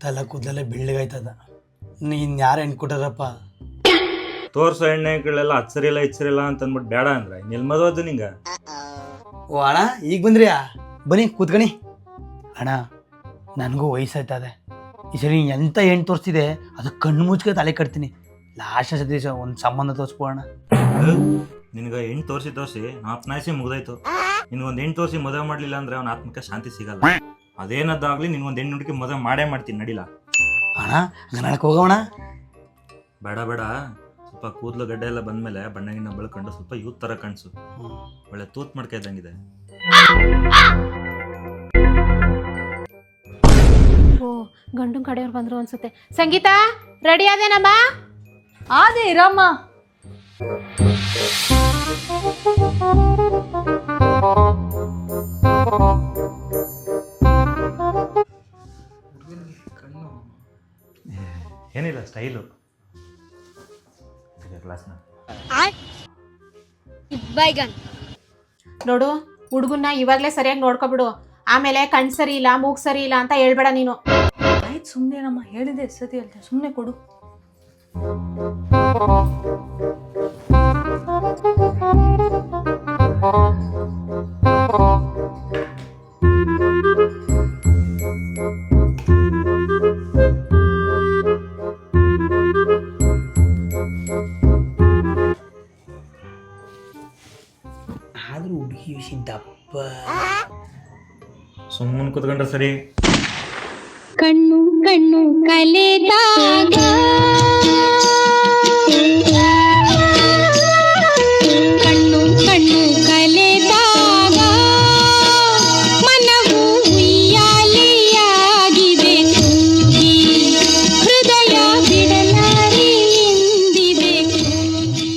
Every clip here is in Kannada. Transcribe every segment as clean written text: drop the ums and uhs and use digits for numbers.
ತಲೆ ಕೂದಲೆಲ್ಲ ಬೆಳ್ಳಗಾಯ್ತದ. ನೀನು ಯಾರು ಹೆಣ್ಣು ಕೊಟ್ಟಾರಪ್ಪ? ತೋರ್ಸೋ ಎಣ್ಣೆಗಳೆಲ್ಲ ಹಚ್ಚರಿಲ್ಲ ಇಚ್ಚರಿಲ್ಲ ಅಂತ ಅಂದ್ಬಿಟ್ಟು ಬೇಡ ಅಂದ್ರೆ ನಿಲ್ ಮದುವೆ ನಿಂಗೆ. ಓ ಅಣ್ಣ, ಈಗ ಬಂದ್ರಿಯಾ? ಬನ್ನಿ ಕೂತ್ಕಣಿ. ಅಣ್ಣ, ನನಗೂ ವಯಸ್ಸಾಯ್ತದೆ. ಈ ಸರಿ ಎಂಥ ಹೆಣ್ಣು ತೋರಿಸ್ತಿದೆ ಅದು ಕಣ್ಣು ಮುಚ್ಕ ತಲೆ ಕಟ್ತೀನಿ. ಲಾಸ್ಟ್ ಸತೀಶ ಒಂದು ಸಂಬಂಧ ತೋರಿಸ್ಬೋಣ. ನಿನಗೆ ಹೆಣ್ಣು ತೋರಿಸಿ ಅಪ್ನಾಯಿಸಿ ಮುಗ್ದಾಯ್ತು. ನಿನ್ಗೊಂದು ಹೆಣ್ಣು ತೋರಿಸಿ ಮದುವೆ ಮಾಡಲಿಲ್ಲ ಅಂದ್ರೆ ಅವನ ಆತ್ಮಕ್ಕೆ ಶಾಂತಿ ಸಿಗಲ್ಲ. ಅದೇನದ್ದಾಗ್ಲಿ ನಿನ್ಗೊಂದು ಹೆಣ್ಣು ಹುಡುಕಿ ಮದುವೆ ಮಾಡೇ ಮಾಡ್ತೀನಿ, ನಡಿಲ್ಲ. ಅಣ್ಣ ಗಣಕ್ಕೆ ಹೋಗೋಣ. ಬೇಡ ಬೇಡ, ಸ್ವಲ್ಪ ಕೂದಲು ಗಡ್ಡೆ ಎಲ್ಲ ಬಂದ್ಮೇಲೆ ಬಣ್ಣಗಿನ್ನ ಬೆಳ್ಕೊಂಡು ಸ್ವಲ್ಪ ಯೂತ್ ತರ ಕಾಣಿಸು. ಒಳ್ಳೆ ತೂತ್ ಮಡ್ಕ ಇದ್ದಂಗಿದೆ. ಓ, ಗಂಡು ಕಡೆಯವ್ರು ಬಂದ್ರು ಅನ್ಸುತ್ತೆ. ಸಂಗೀತ ರೆಡಿ ಆದೇನಮ್ಮ? ಆದೆ ಇರಮ್ಮ. ಏನಿಲ್ಲ, ಸ್ಟೈಲು ಕ್ಲಾಸ್ನ. ನೋಡು, ಹುಡುಗನ್ನ ಇವಾಗ್ಲೇ ಸರಿಯಾಗಿ ನೋಡ್ಕೊಬಿಡು. ಆಮೇಲೆ ಕಣ್ ಸರಿ ಇಲ್ಲ, ಮೂಗ್ ಸರಿ ಇಲ್ಲ ಅಂತ ಹೇಳ್ಬೇಡ ನೀನು. ಆಯ್ತು ಸುಮ್ಮನೆ ನಮ್ಮ ಹೇಳಿದೆ ಎಷ್ಟತಿ ಹೇಳ್ತಾ, ಸುಮ್ಮನೆ ಕೊಡು. ಆದ್ರೂ ಹುಡುಗಿ ವಿಷಯ ದಪ್ಪ. ಸುಮ್ಮನೆ ಕೂತ್ಕೊಂಡ್ರೆ ಸರಿ. ಕಣ್ಣು ಕಣ್ಣು ಕಲೆದಾಗ ಕಣ್ಣು ಕಣ್ಣು ಕಲೆದಾಗ ಮನವು ಉಯ್ಯಾಲೆಯಾಗಿದೆ ಕೂಗಿ, ಹೃದಯ ಬಿಡಲಾರಿ ಎಂದಿದೆ ಕೂಗಿ.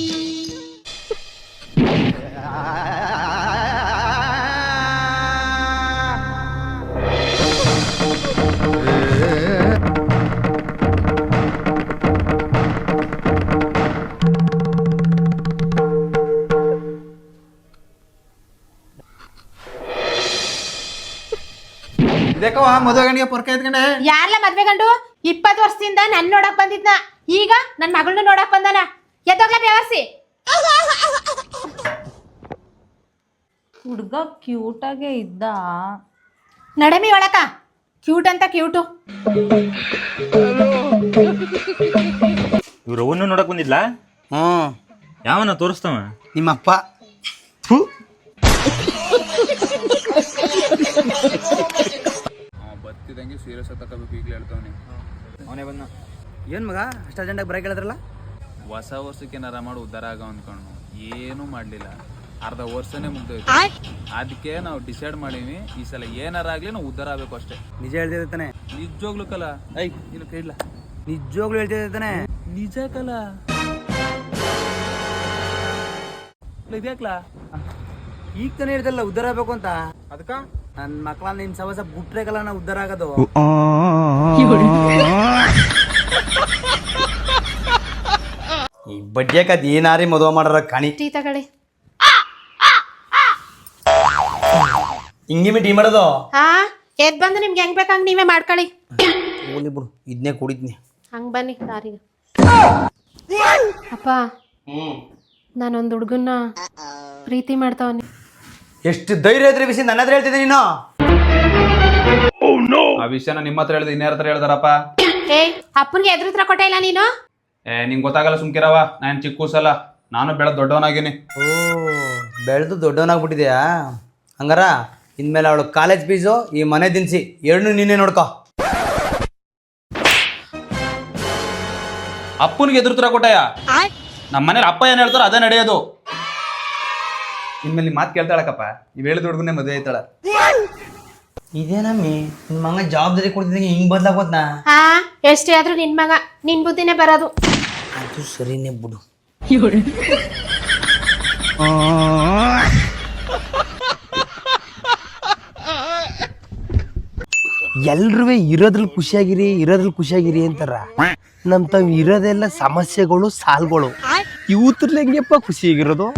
ಇದಕ್ಕವ ಮದುವೆ ಗಂಡಿಗೆ ಪೊರ್ಕ ಎತ್ಕೊಂಡೆ? ಯಾರ್ಲ ಮದ್ವೆ ಗಂಡು? 20 ವರ್ಷದಿಂದ ನನ್ ನೋಡಕ್ ಬಂದಿದ್ನ, ಈಗ ನನ್ ಮಗಳನ್ನ ನೋಡಕ್ ಬಂದಾನ. ಎದ್ದೋಗ್ಲ ವ್ಯವಸ್ಥೆ. ಹುಡುಗ ಕ್ಯೂಟಾಗೇ ಇದ್ದ. ನಡಮಿ ಒಳಕ ಕ್ಯೂಟ್ ಅಂತ ಕ್ಯೂಟು. ಇವ್ರು ಅವನು ನೋಡಕ್ ಬಂದಿದ್ಲ? ಯಾವನ ತೋರಿಸ್ತವ? ನಿಮ್ಮಪ್ಪ. ಬತ್ತಿದಂಗೆ ಸೀರಿಯಸ್ ತಗೋಬೇಕು ಈಗಲೇ ಹೇಳ್ತಾವನೆ. ಅವನೇ ಬಂದ. ಏನ್ ಮಗ ಅಷ್ಟು ಅರ್ಜೆಂಟಾಗಿ ಬರಕ್ಕೆ ಹೇಳಿದ್ರಲ್ಲ? ಹೊಸ ವರ್ಷಕ್ಕೆ ಏನಾರ ಮಾಡಿ ಉದ್ಧಾರ ಆಗ ಅಂದ್ಕೊಂಡು ಏನೂ ಮಾಡಲಿಲ್ಲ. ಅರ್ಧ ವರ್ಷನೇ ಮುಗ್ದೋಯ್ತು. ಅದಕ್ಕೆ ನಾವು ಡಿಸೈಡ್ ಮಾಡೀವಿ, ಈ ಸಲ ಏನಾರ ಆಗ್ಲಿ ನಾವು ಉದ್ಧಾರ ಆಗ್ಬೇಕು ಅಷ್ಟೇ. ನಿಜ ಹೇಳ್ತಿದ್ದೆ ತಾನೆ? ನಿಜವಾಗ್ಲು ಕಲ. ಇನ್ನು ಕೇಳಲ್ಲ, ನಿಜವಾಗ್ಲೂ ಹೇಳ್ತಿದ್ದೆ ತಾನೆ? ನಿಜ ಕಲ. ಇದ್ಯಾಕ್ಲಾ ಈಗ ತಾನೇ ಹೇಳ್ದಲ್ಲ ಉದ್ಧಾರ ಆಗ್ಬೇಕು ಅಂತ. ಅದಕ್ಕ ನನ್ನ ಮಕ್ಕಳ ನಿನ್ ಸವಸ ಬಿಟ್ರೆ ಕಲ ನಾ ಉದ್ಧಾರ ಆಗೋದು. ಈ ಬಡ್ಡಿಯಾಕದ್ ಏನಾರಿ ಮದುವೆ ಮಾಡಾರ ಕಾಣಿ. ಟೀ ತಗೊಳ್ಳಿ. ಹಿಂಗೆ ಟೀ ಮಾಡೋದು? ಹಾ, ಎದ್ ಬಂದು ನಿಮ್ಗೆ ಹೆಂಗ್ ಬೇಕಂಗ್ ನೀವೇ ಮಾಡ್ಕೊಳ್ಳಿ. ಹೋಗ್ಲಿ ಬಿಡು, ಇದನ್ನೇ ಕುಡಿದ್ನಿ. ಹಂಗ್ ಬನ್ನಿ ದಾರಿಗೆ. ಅಪ್ಪ, ನಾನೊಂದು ಹುಡುಗನ್ನ ಪ್ರೀತಿ ಮಾಡ್ತಾವನಿ. ಎಷ್ಟು ಧೈರ್ಯ ಇದ್ರೆ ವಿಷಯ ನನ್ನ ಹತ್ರ ಹೇಳ್ತಿದ್ದೆ ನೀನು? ಆ ವಿಷಯನ ನಿಮ್ಮ ಹತ್ರ ಹೇಳಿದ್ರೆ ಇನ್ಯಾರ ಹತ್ರ ಹೇಳ್ದಾರಪ್ಪ? ಏ, ಅಪ್ಪನ್ಗೆ ಎದುರುತ್ರ ಕೊಟ್ಟೆ ಇಲ್ಲ ನೀನು? ನಿಂಗೆ ಗೊತ್ತಾಗಲ್ಲ, ಸುಮ್ಕಿರವ. ನಾನು ಚಿಕ್ಕ ಕೂಸಲ್ಲ, ನಾನು ಬೆಳೆದ ದೊಡ್ಡವನಾಗೀನಿ. ಓ, ಬೆಳೆದು ದೊಡ್ಡವನಾಗ್ಬಿಟ್ಟಿದ್ಯಾ? ಹಂಗಾರ ಇನ್ಮೇಲೆ ಅವಳು ಕಾಲೇಜ್ ಫೀಸು, ಈ ಮನೆ ದಿನಸಿ ಎರಡನ್ನೂ ನೀನೇ ನೋಡ್ಕೊ. ಅಪ್ಪನಿಗೆ ಎದುರುತ್ರ ಕೊಟ್ಟಯ? ನಮ್ಮ ಮನೇಲಿ ಅಪ್ಪ ಏನ್ ಹೇಳ್ತಾರೋ ಅದೇ ನಡೆಯೋದು. ಇನ್ಮೇಲೆ ಮಾತು ಕೇಳ್ತಾಳಕ್ಕಪ್ಪ, ನೀವು ಹೇಳಿದ ಹುಡುಗನೇ ಮದುವೆ ಆಯ್ತಾಳ. ಇದೇನಮ್ಮಿ ನಿನ್ ಮಗ ಜವಾಬ್ದಾರಿ ಕೊಡ್ತಿದ್ದಂಗೆ ಹಿಂಗ್ ಬದ್ಲಾಗೋದ್ನಾ? ಹಾ, ಎಷ್ಟೇ ಆದ್ರೂ ನಿನ್ ಮಗ, ನಿನ್ ಬುದ್ಧಿನೇ ಬರೋದು. ಅದು ಸರಿನೇ ಬಿಡು. ಎಲ್ರೂ ಇರೋದ್ರಲ್ಲಿ ಖುಷಿಯಾಗಿರಿ ಅಂತಾರ. ನಮ್ ತಾವ್ ಇರೋದೆಲ್ಲ ಸಮಸ್ಯೆಗಳು, ಸಾಲ್ಗಳು. ಇವತ್ರಲ್ಲ ಹೆಂಗಪ್ಪ ಖುಷಿಯಾಗಿರೋದು?